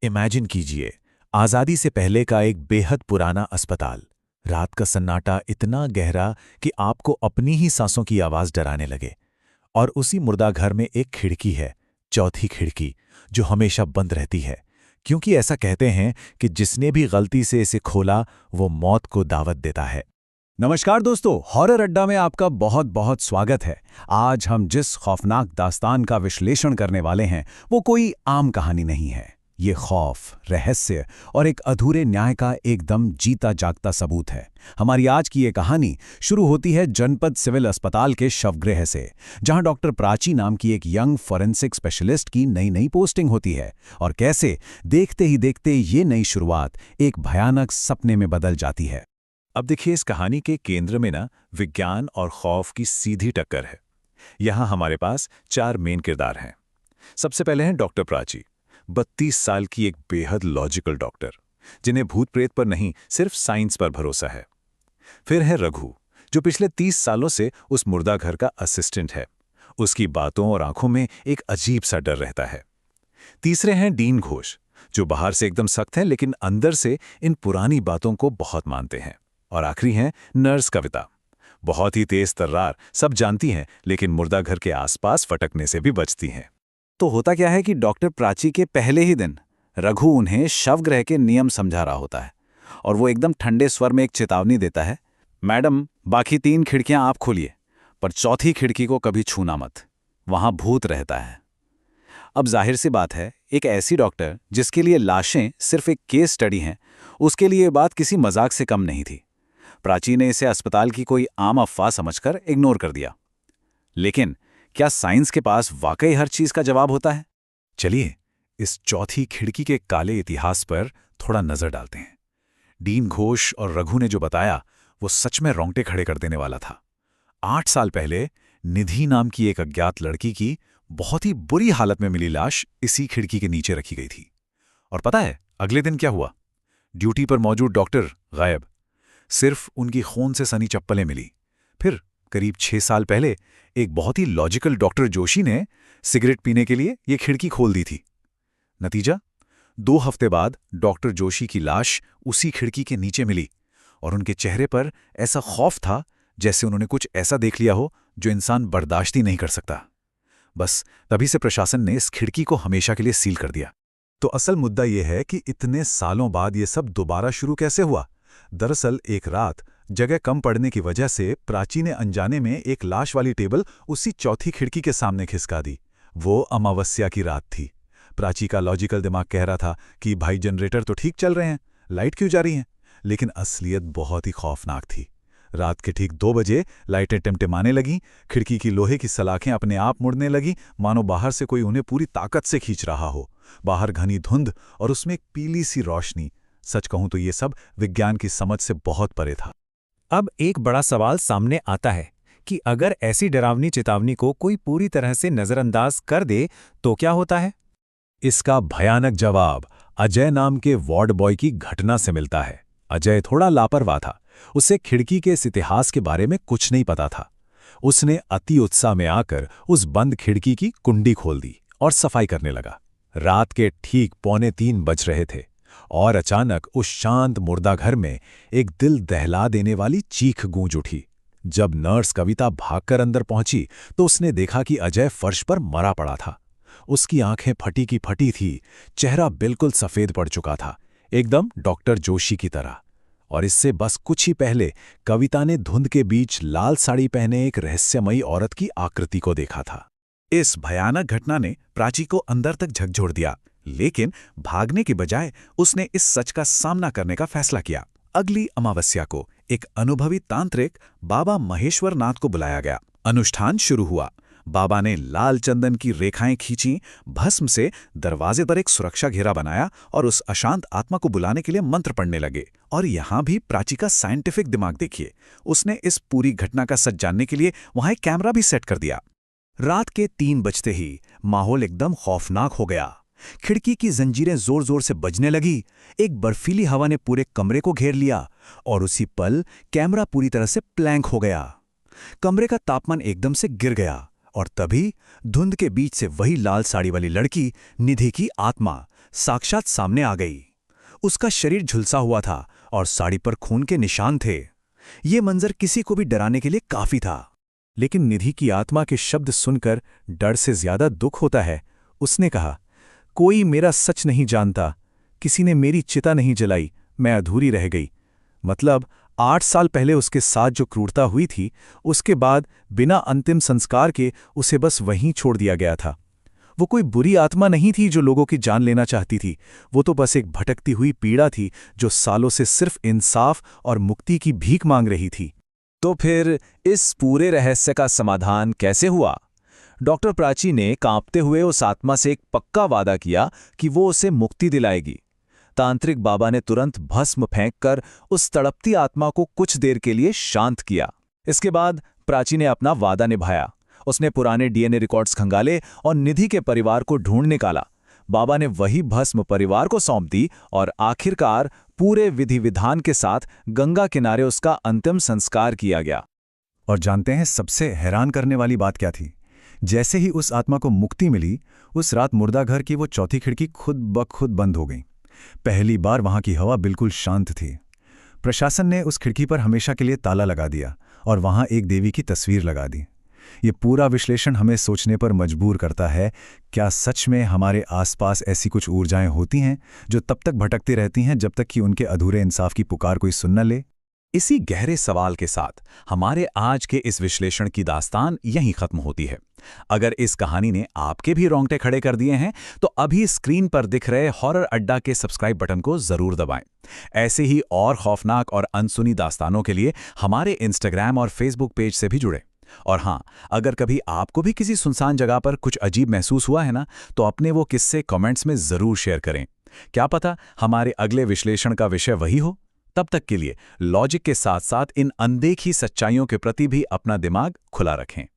Imagine कीजिए, आज़ादी से पहले का एक बेहद पुराना अस्पताल। रात का सन्नाटा इतना गहरा कि आपको अपनी ही सांसों की आवाज़ डराने लगे। और उसी मुर्दा घर में एक खिड़की है, चौथी खिड़की, जो हमेशा बंद रहती है, क्योंकि ऐसा कहते हैं कि जिसने भी गलती से इसे खोला वो मौत को दावत देता है। नमस्कार दोस्तों, हॉरर अड्डा में आपका बहुत बहुत स्वागत है। आज हम जिस खौफनाक दास्तान का विश्लेषण करने वाले हैं वो कोई आम कहानी नहीं है। ये खौफ, रहस्य और एक अधूरे न्याय का एकदम जीता जागता सबूत है। हमारी आज की ये कहानी शुरू होती है जनपद सिविल अस्पताल के शवगृह से, जहां डॉक्टर प्राची नाम की एक यंग फॉरेंसिक स्पेशलिस्ट की नई नई पोस्टिंग होती है। और कैसे देखते ही देखते ये नई शुरुआत एक भयानक सपने में बदल जाती है। अब देखिए, इस कहानी के केंद्र में ना विज्ञान और खौफ की सीधी टक्कर है। यहाँ हमारे पास 4 मेन किरदार हैं। सबसे पहले हैं डॉक्टर प्राची, 32 साल की एक बेहद लॉजिकल डॉक्टर, जिन्हें भूत प्रेत पर नहीं सिर्फ साइंस पर भरोसा है। फिर है रघु, जो पिछले 30 सालों से उस मुर्दा घर का असिस्टेंट है। उसकी बातों और आंखों में एक अजीब सा डर रहता है। तीसरे हैं डीन घोष, जो बाहर से एकदम सख्त हैं लेकिन अंदर से इन पुरानी बातों को बहुत मानते हैं। और आखिरी हैं नर्स कविता, बहुत ही तेज तर्रार, सब जानती हैं लेकिन मुर्दा घर के आसपास फटकने से भी बचती हैं। तो होता क्या है कि डॉक्टर प्राची के पहले ही दिन रघु उन्हें शवगृह के नियम समझा रहा होता है और वो एकदम ठंडे स्वर में एक चेतावनी देता है, मैडम, बाकी 3 खिड़कियां आप खोलिए, पर चौथी खिड़की को कभी छूना मत, वहां भूत रहता है। अब जाहिर सी बात है, एक ऐसी डॉक्टर जिसके लिए लाशें सिर्फ एक केस स्टडी हैं, उसके लिए ये बात किसी मजाक से कम नहीं थी। प्राची ने इसे अस्पताल की कोई आम अफवाह समझकर इग्नोर कर दिया। लेकिन क्या साइंस के पास वाकई हर चीज का जवाब होता है? चलिए, इस चौथी खिड़की के काले इतिहास पर थोड़ा नजर डालते हैं। डीन घोष और रघु ने जो बताया वो सच में रोंगटे खड़े कर देने वाला था। 8 साल पहले निधि नाम की एक अज्ञात लड़की की बहुत ही बुरी हालत में मिली लाश इसी खिड़की के नीचे रखी गई थी। और पता है अगले दिन क्या हुआ? ड्यूटी पर मौजूद डॉक्टर गायब, सिर्फ उनकी खून से सनी चप्पलें मिली। फिर करीब 6 साल पहले एक बहुत ही लॉजिकल डॉक्टर जोशी ने सिगरेट पीने के लिए ये खिड़की खोल दी थी। नतीजा, 2 हफ्ते बाद डॉक्टर जोशी की लाश उसी खिड़की के नीचे मिली और उनके चेहरे पर ऐसा खौफ था जैसे उन्होंने कुछ ऐसा देख लिया हो जो इंसान बर्दाश्त ही नहीं कर सकता। बस तभी से प्रशासन ने इस खिड़की को हमेशा के लिए सील कर दिया। तो असल मुद्दा यह है कि इतने सालों बाद ये सब दोबारा शुरू कैसे हुआ? दरअसल एक रात जगह कम पड़ने की वजह से प्राची ने अनजाने में एक लाश वाली टेबल उसी चौथी खिड़की के सामने खिसका दी। वो अमावस्या की रात थी। प्राची का लॉजिकल दिमाग कह रहा था कि भाई जनरेटर तो ठीक चल रहे हैं, लाइट क्यों जा रही हैं? लेकिन असलियत बहुत ही खौफनाक थी। रात के ठीक 2 बजे लाइटें टिमटिमाने लगीं, खिड़की की लोहे की सलाखें अपने आप मुड़ने लगीं, मानो बाहर से कोई उन्हें पूरी ताकत से खींच रहा हो। बाहर घनी धुंध और उसमें एक पीली सी रोशनी। सच कहूं तो ये सब विज्ञान की समझ से बहुत परे था। अब एक बड़ा सवाल सामने आता है कि अगर ऐसी डरावनी चेतावनी को कोई पूरी तरह से नजरअंदाज कर दे तो क्या होता है? इसका भयानक जवाब अजय नाम के वार्ड बॉय की घटना से मिलता है। अजय थोड़ा लापरवाह था। उसे खिड़की के इस इतिहास के बारे में कुछ नहीं पता था। उसने अति उत्साह में आकर उस बंद खिड़की की कुंडी खोल दी और सफाई करने लगा। रात के ठीक 2:45 बज रहे थे और अचानक उस शांत मुर्दा घर में एक दिल दहला देने वाली चीख गूंज उठी। जब नर्स कविता भागकर अंदर पहुंची तो उसने देखा कि अजय फर्श पर मरा पड़ा था। उसकी आंखें फटी की फटी थी, चेहरा बिल्कुल सफेद पड़ चुका था, एकदम डॉक्टर जोशी की तरह। और इससे बस कुछ ही पहले कविता ने धुंध के बीच लाल साड़ी पहने एक रहस्यमयी औरत की आकृति को देखा था। इस भयानक घटना ने प्राची को अंदर तक झकझोर दिया, लेकिन भागने के बजाय उसने इस सच का सामना करने का फैसला किया। अगली अमावस्या को एक अनुभवी तांत्रिक बाबा महेश्वर नाथ को बुलाया गया। अनुष्ठान शुरू हुआ। बाबा ने लाल चंदन की रेखाएं खींची, भस्म से दरवाजे पर एक सुरक्षा घेरा बनाया और उस अशांत आत्मा को बुलाने के लिए मंत्र पढ़ने लगे। और यहां भी प्राची का साइंटिफिक दिमाग देखिए। उसने इस पूरी घटना का सच जानने के लिए वहां एक कैमरा भी सेट कर दिया। रात के 3 बजते ही माहौल एकदम खौफनाक हो गया। खिड़की की जंजीरें जोर जोर से बजने लगी। एक बर्फीली हवा ने पूरे कमरे को घेर लिया और उसी पल कैमरा पूरी तरह से प्लैंक हो गया। कमरे का तापमान एकदम से गिर गया और तभी धुंध के बीच से वही लाल साड़ी वाली लड़की, निधि की आत्मा, साक्षात सामने आ गई। उसका शरीर झुलसा हुआ था और साड़ी पर खून के निशान थे। ये मंजर किसी को भी डराने के लिए काफी था। लेकिन निधि की आत्मा के शब्द सुनकर डर से ज्यादा दुख होता है। उसने कहा, कोई मेरा सच नहीं जानता, किसी ने मेरी चिता नहीं जलाई, मैं अधूरी रह गई। मतलब 8 साल पहले उसके साथ जो क्रूरता हुई थी, उसके बाद बिना अंतिम संस्कार के उसे बस वहीं छोड़ दिया गया था। वो कोई बुरी आत्मा नहीं थी जो लोगों की जान लेना चाहती थी। वो तो बस एक भटकती हुई पीड़ा थी जो सालों से सिर्फ इंसाफ और मुक्ति की भीख मांग रही थी। तो फिर इस पूरे रहस्य का समाधान कैसे हुआ? डॉक्टर प्राची ने कांपते हुए उस आत्मा से एक पक्का वादा किया कि वो उसे मुक्ति दिलाएगी। तांत्रिक बाबा ने तुरंत भस्म फेंककर उस तड़पती आत्मा को कुछ देर के लिए शांत किया। इसके बाद प्राची ने अपना वादा निभाया। उसने पुराने डीएनए रिकॉर्ड्स खंगाले और निधि के परिवार को ढूंढ निकाला। बाबा ने वही भस्म परिवार को सौंप दी और आखिरकार पूरे विधि विधान के साथ गंगा किनारे उसका अंतिम संस्कार किया गया। और जानते हैं सबसे हैरान करने वाली बात क्या थी? जैसे ही उस आत्मा को मुक्ति मिली, उस रात मुर्दा घर की वो चौथी खिड़की खुद ब खुद बंद हो गई। पहली बार वहां की हवा बिल्कुल शांत थी। प्रशासन ने उस खिड़की पर हमेशा के लिए ताला लगा दिया और वहां एक देवी की तस्वीर लगा दी। ये पूरा विश्लेषण हमें सोचने पर मजबूर करता है, क्या सच में हमारे आसपास ऐसी कुछ ऊर्जाएं होती हैं जो तब तक भटकती रहती हैं जब तक कि उनके अधूरे इंसाफ की पुकार कोई सुन न ले? इसी गहरे सवाल के साथ हमारे आज के इस विश्लेषण की दास्तान यहीं खत्म होती है। अगर इस कहानी ने आपके भी रोंगटे खड़े कर दिए हैं तो अभी स्क्रीन पर दिख रहे हॉरर अड्डा के सब्सक्राइब बटन को जरूर दबाएं। ऐसे ही और खौफनाक और अनसुनी दास्तानों के लिए हमारे इंस्टाग्राम और फेसबुक पेज से भी जुड़ें। और हाँ, अगर कभी आपको भी किसी सुनसान जगह पर कुछ अजीब महसूस हुआ है ना, तो अपने वो किस्से कमेंट्स में जरूर शेयर करें। क्या पता हमारे अगले विश्लेषण का विषय वही हो। तब तक के लिए लॉजिक के साथ साथ इन अनदेखी सच्चाइयों के प्रति भी अपना दिमाग खुला रखें।